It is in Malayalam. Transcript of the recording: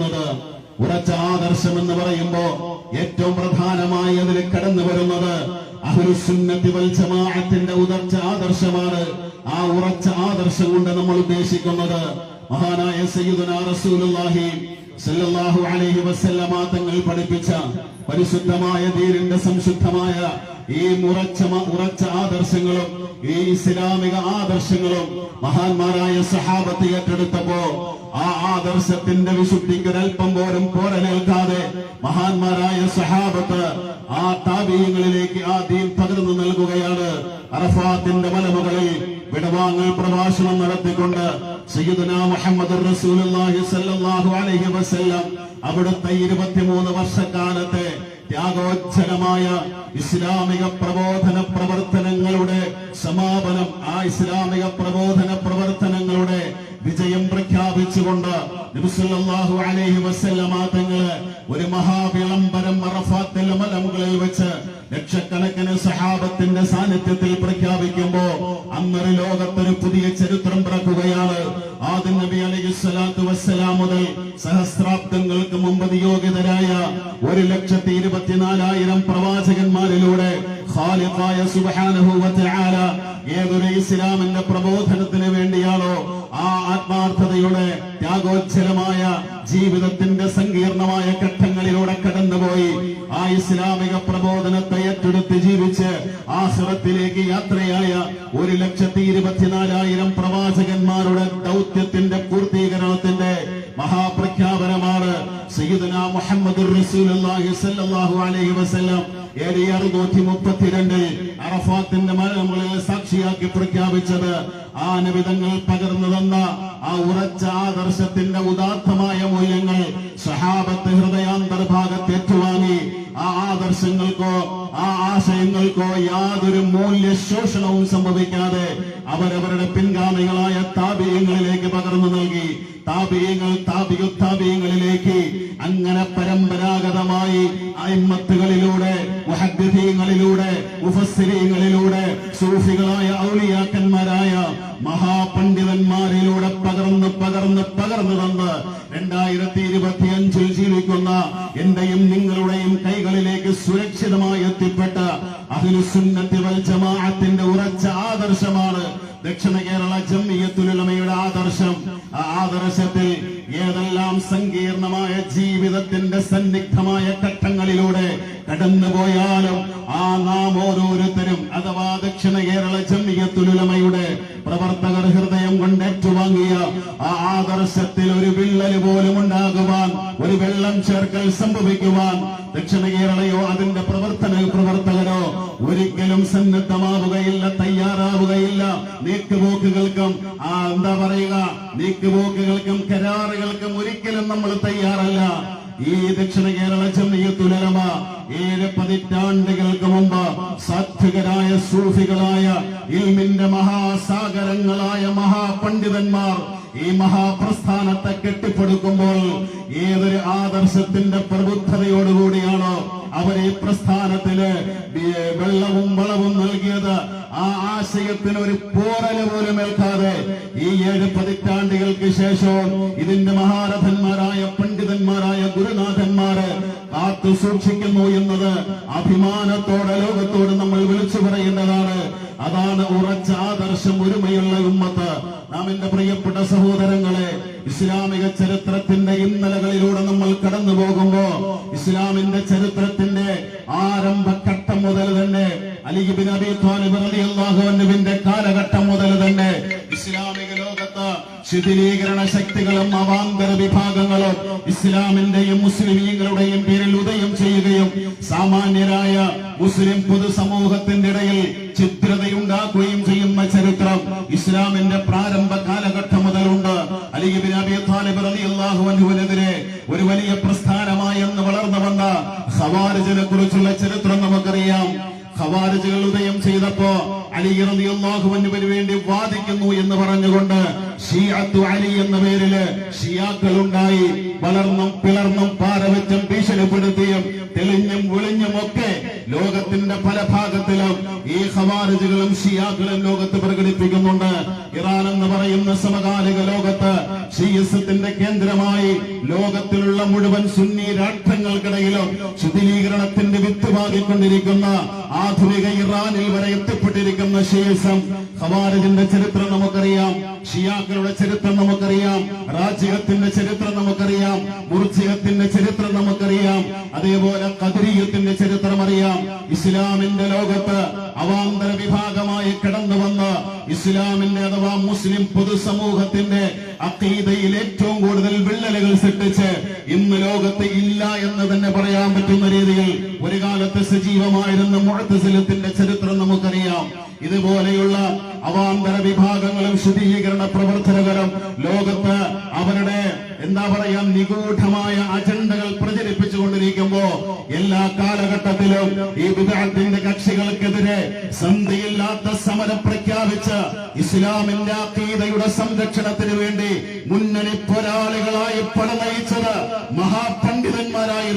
വരുന്നത്. ഉറച്ച ആദർശം എന്ന് പറയുമ്പോ ഏറ്റവും പ്രധാനമായി അതിൽ കടന്നു വരുന്നത് അഹ്ലുസുന്നത്തി വൽ ജമാഅത്തിന്റെ ഉറച്ച ആദർശമാണ്. ആ ഉറച്ച ആദർശം കൊണ്ട് നമ്മൾ ഉദ്ദേശിക്കുന്നത് മഹാനായ സയ്യിദുനാ റസൂലുള്ളാഹി സല്ലല്ലാഹു അലൈഹി വസല്ലമ തങ്ങൾ പഠിപ്പിച്ച പരിശുദ്ധമായ ദീനിന്റെ സംശുദ്ധമായ ഈ ഉറച്ച ആദർശങ്ങളും ഈ ഇസ്ലാമിക ആദർശങ്ങളും മഹാന്മാരായ സഹാബത്ത് ഏറ്റെടുത്തപ്പോ ആ ആദർശത്തിന്റെ വിശുദ്ധിക്ക് ഒരൽപ്പം പോലും പോരനേൽക്കാതെ മഹാന്മാരായ സഹാബത്ത് ആ താബീങ്ങളിലേക്ക് ആ ദീൻ പകർന്നു നൽകുകയാണ്. അറഫാത്തിന്റെ മലമുകളിൽ വിടവാങ്ങൽ പ്രഭാഷണം നടത്തിക്കൊണ്ട് സയ്യിദുനാ മുഹമ്മദ് റസൂലുള്ളാഹി സ്വല്ലല്ലാഹു അലൈഹി വസല്ലം അവിടുത്തെ 23 വർഷക്കാലത്തെ ത്യാഗോജ്ജലമായ ഇസ്ലാമിക പ്രബോധന പ്രവർത്തനങ്ങളുടെ സമാപനം, ആ ഇസ്ലാമിക പ്രബോധന പ്രവർത്തനങ്ങളുടെ വിജയം പ്രഖ്യാപിച്ചുകൊണ്ട് നബി സല്ലല്ലാഹു അലൈഹി വസല്ലമ തങ്ങള് ഒരു മഹാവിളംബരം അറഫാത്തിൽ മലമുകളിൽ വെച്ച് ലക്ഷക്കണക്കിന് സഹാബത്തിന്റെ സാന്നിധ്യത്തിൽ പ്രഖ്യാപിക്കുമ്പോ അന്നൊരു ലോകത്തൊരു പുതിയ ചരിത്രം പിറക്കുകയാണ്. ആദം നബി അലൈഹിസ്സലാത്തു വസ്സലാം മുതൽ സഹസ്രാബ്ദങ്ങൾക്ക് മുമ്പ് നിയോഗിതരായ 1,24,000 പ്രവാചകന്മാരിലൂടെ ഖാലിഖായ സുബ്ഹാനഹു വ തആല ഏതൊരു ഇസ്ലാമിന്റെ പ്രബോധനത്തിന് വേണ്ടിയാണോ ആ ആത്മാർത്ഥതയുടെ ത്യാഗോജ്ജലമായ ജീവിതത്തിന്റെ സങ്കീർണമായ ഘട്ടങ്ങളിലൂടെ കടന്നുപോയി ആ ഇസ്ലാമിക പ്രബോധനത്തെ ഏറ്റെടുത്ത് ജീവിച്ച് ആഖിറത്തിലേക്ക് യാത്രയായ 1,24,000 പ്രവാചകന്മാരുടെ ദൗത്യത്തിന്റെ പൂർത്തീകരണത്തിന്റെ മഹാപ്രഖ്യാപനമാണ് സയ്യിദുനാ മുഹമ്മദുർ റസൂലുള്ളാഹി സ്വല്ലല്ലാഹു അലൈഹി വസല്ലം 632 അറഫാത്തിന്റെ മലമുകളിൽ സാക്ഷിയാക്കി പ്രഖ്യാപിച്ചത്. ആ നബിതങ്ങൾ പകർന്നു തന്ന ആ ഉറച്ച ആദർശത്തിന്റെ ഉദാത്തമായ മൂല്യങ്ങൾ സഹാബത്ത് ഹൃദയാന്തർഭാഗത്ത് ഏറ്റുവാങ്ങി ആ ആദർശങ്ങൾക്കോ ആ ആശയങ്ങൾക്കോ യാതൊരു മൂല്യശോഷണവും സംഭവിക്കാതെ അവരവരുടെ പിൻഗാമികളായ താബിഈങ്ങളിലേക്ക് പകർന്നു നൽകി. താബിഈങ്ങൾ താബിഈങ്ങളിലേക്ക് അങ്ങനെ പരമ്പരാഗതമായി അയിമ്മത്തുകളിലൂടെ മുഹദ്ദിഥീങ്ങളിലൂടെ മുഫസ്സിരീങ്ങളിലൂടെ സൂഫികളായ ഔലിയാക്കന്മാരായ മഹാപണ്ഡിതന്മാരിലൂടെ പകർന്ന് തന്ന് 2025 ജീവിക്കുന്ന എന്റെയും നിങ്ങളുടെയും കൈകളിലേക്ക് സുരക്ഷിതമായി എത്തിപ്പെട്ട അഹ്ലുസുന്നത്തി വൽ ജമാഅത്തിന്റെ ഉറച്ച ആദർശമാണ് ദക്ഷിണ കേരള ജംഇയ്യത്തുൽ ഉലമയുടെ ആദർശം. ആ ആദർശത്തിൽ ഏതെല്ലാം സങ്കീർണമായ ജീവിതത്തിന്റെ സന്നിഗ്ധമായ ഘട്ടങ്ങളിലൂടെ കടന്നുപോയാലും ആ നാം ഓരോരുത്തരും അഥവാ ദക്ഷിണ കേരള ജംഇയ്യത്തുൽ ഉലമയുടെ പ്രവർത്തകർ ഹൃദയം കൊണ്ട് ഏറ്റുവാങ്ങിയ ആ ആദർശത്തിൽ ഒരു വിള്ളൽ പോലും ഉണ്ടാകുവാൻ, ഒരു വെള്ളം ചേർക്കൽ സംഭവിക്കുവാൻ ദക്ഷിണ കേരളയോ അതിന്റെ പ്രവർത്തകരോ ഒരിക്കലും സന്നദ്ധമാവുകയില്ല, തയ്യാറാവുകയില്ല. നീക്കുപോക്കുകൾക്കും നീക്കുപോക്കുകൾക്കും കരാറുകൾക്കും ഒരിക്കലും നമ്മൾ തയ്യാറല്ല. ഈ ദക്ഷിണ കേരള ജംഇയ്യത്തുൽ ഉലമ 7 പതിറ്റാണ്ടുകൾക്ക് മുമ്പ് സാത്വികരായ സൂഫികളായ ഇൽമിന്റെ മഹാസാഗരങ്ങളായ മഹാപണ്ഡിതന്മാർ ഈ മഹാപ്രസ്ഥാനത്തെ കെട്ടിപ്പടുക്കുമ്പോൾ ഏതൊരു ആദർശത്തിന്റെ പ്രബുദ്ധതയോടുകൂടിയാണോ അവർ ഈ പ്രസ്ഥാനത്തിന് വെള്ളവും വളവും നൽകിയത്, ആ ആശയത്തിന് ഒരു പോറല് പോലും ഏൽക്കാതെ ഈ 7 പതിറ്റാണ്ടുകൾക്ക് ശേഷവും ഇതിന്റെ മഹാരഥന്മാരായ പണ്ഡിതന്മാരായ ഗുരുനാഥന്മാര് കാത്തു സൂക്ഷിക്കുന്നു എന്നത് അഭിമാനത്തോടെ ലോകത്തോട് നമ്മൾ വിളിച്ചു പറയേണ്ടതാണ്. അതാണ് ഉറച്ച ആദർശം, ഒരുമയുള്ള ഉമ്മത്ത്. നാം എന്റെ പ്രിയപ്പെട്ട സഹോദരങ്ങളെ, ഇസ്ലാമിക ചരിത്രത്തിന്റെ ഇന്നലകളിലൂടെ നമ്മൾ കടന്നു പോകുമ്പോ ഇസ്ലാമിന്റെ ചരിത്രത്തിന്റെ ആരംഭഘട്ടം മുതൽ തന്നെ അലി ഇബ്നു അബീ ത്വാലിബ് റളിയല്ലാഹു അൻഹുവിന്റെ കാലഘട്ടം മുതൽ തന്നെ ഇസ്ലാമിക ലോകത്ത് ശിഥിലീകരണ ശക്തികളും അവാന്തര വിഭാഗങ്ങളും ഇസ്ലാമിന്റെയും മുസ്ലിമീങ്ങളുടെയും പേരിൽ ഉദയം ചെയ്യുകയും സാമാന്യരായ മുസ്ലിം പൊതുസമൂഹത്തിന്റെ ഇടയിൽ ചിത്രതയുണ്ടാക്കുകയും ചെയ്യുന്ന ചരിത്രം ഇസ്ലാമിന്റെ പ്രാരംഭ കാലഘട്ടം മുതലുണ്ട്. അലി ഇബ്നു അബീ ത്വാലിബ് റളിയല്ലാഹു അൻഹുവിനെതിരെ ഒരു വലിയ പ്രസ്ഥാനമായി എന്ന് വളർന്നു വന്ന ഖവാരിജിനെ കുറിച്ചുള്ള ചരിത്രം നമുക്കറിയാം. ഖവാരിജുകൾ ഉദയം ചെയ്തപ്പോ അലി റളിയല്ലാഹു അൻഹുവിന് വേണ്ടി വാദിക്കുന്നു എന്ന് പറഞ്ഞുകൊണ്ട് ഷിയഅത്തു അലി എന്ന പേരില് ഷിയാക്കൾ ഉണ്ടായി. വളർന്നും പിളർന്നും പാരവെച്ചും ഭീഷണിപ്പെടുത്തിയും തെളിഞ്ഞും വിളിഞ്ഞും ഒക്കെ ലോകത്തിന്റെ പല ഭാഗത്തിലും ഈ ഖവാരിജുകളും ഷിയാക്കളും ലോകത്ത് പ്രകടിപ്പിക്കുന്നുണ്ട്. ഇറാൻ എന്ന് പറയുന്ന സമകാലിക ലോകത്ത് ഷിയിസത്തിന്റെ കേന്ദ്രമായി ലോകത്തിലുള്ള മുഴുവൻ സുന്നി രാഷ്ട്രങ്ങൾക്കിടയിലും ശുദ്ധീകരണത്തിന്റെ വിത്ത് പാകിക്കൊണ്ടിരിക്കുന്ന ആധുനിക ഇറാനിൽ വരെ എത്തിപ്പെട്ടിരിക്കുന്ന ഷിയിസം. ഖവാരിജിന്റെ ചരിത്രം നമുക്കറിയാം, ഷിയാക്കളുടെ ചരിത്രം നമുക്കറിയാം, റാജിഹത്തിന്റെ ചരിത്രം നമുക്കറിയാം, മുർജിഹത്തിന്റെ ചരിത്രം നമുക്കറിയാം, അതേപോലെ ഖദരിയത്തിന്റെ ചരിത്രം അറിയാം. ഇസ്ലാമിന്റെ ലോകത്ത് അവാന്തര വിഭാഗമായി കടന്നു വന്ന ഇസ്ലാമിന്റെ അഥവാ മുസ്ലിം പൊതുസമൂഹത്തിന്റെ അഖീദയിൽ ഏറ്റവും കൂടുതൽ വിള്ളലുകൾ സൃഷ്ടിച്ച് ഇന്ന് ലോകത്ത് ഇല്ല എന്ന് തന്നെ പറയാൻ പറ്റുന്ന രീതിയിൽ ഒരു കാലത്ത് സജീവമായിരുന്ന മുഅ്തസിലത്തിന്റെ ചരിത്രം നമുക്കറിയാം. ഇതുപോലെയുള്ള അവാന്തര വിഭാഗങ്ങളും ശുദ്ധീകരണ പ്രവർത്തകരും ലോകത്ത് അവരുടെ നിഗൂഢമായ അജണ്ടകൾ പ്രചരിപ്പിച്ചുകൊണ്ടിരിക്കുമ്പോ എല്ലാ കാലഘട്ടത്തിലും ഈ ബിദ്അത്തിന്റെ കക്ഷികൾക്കെതിരെ സന്ധിയില്ലാത്ത സമരം പ്രഖ്യാപിച്ച് ഇസ്ലാമിന്റെ അഖീദയുടെ സംരക്ഷണത്തിന് വേണ്ടി മുന്നണി പോരാളികളായി പടനയിച്ചത് മഹാപണ്ഡിതന്മാരായി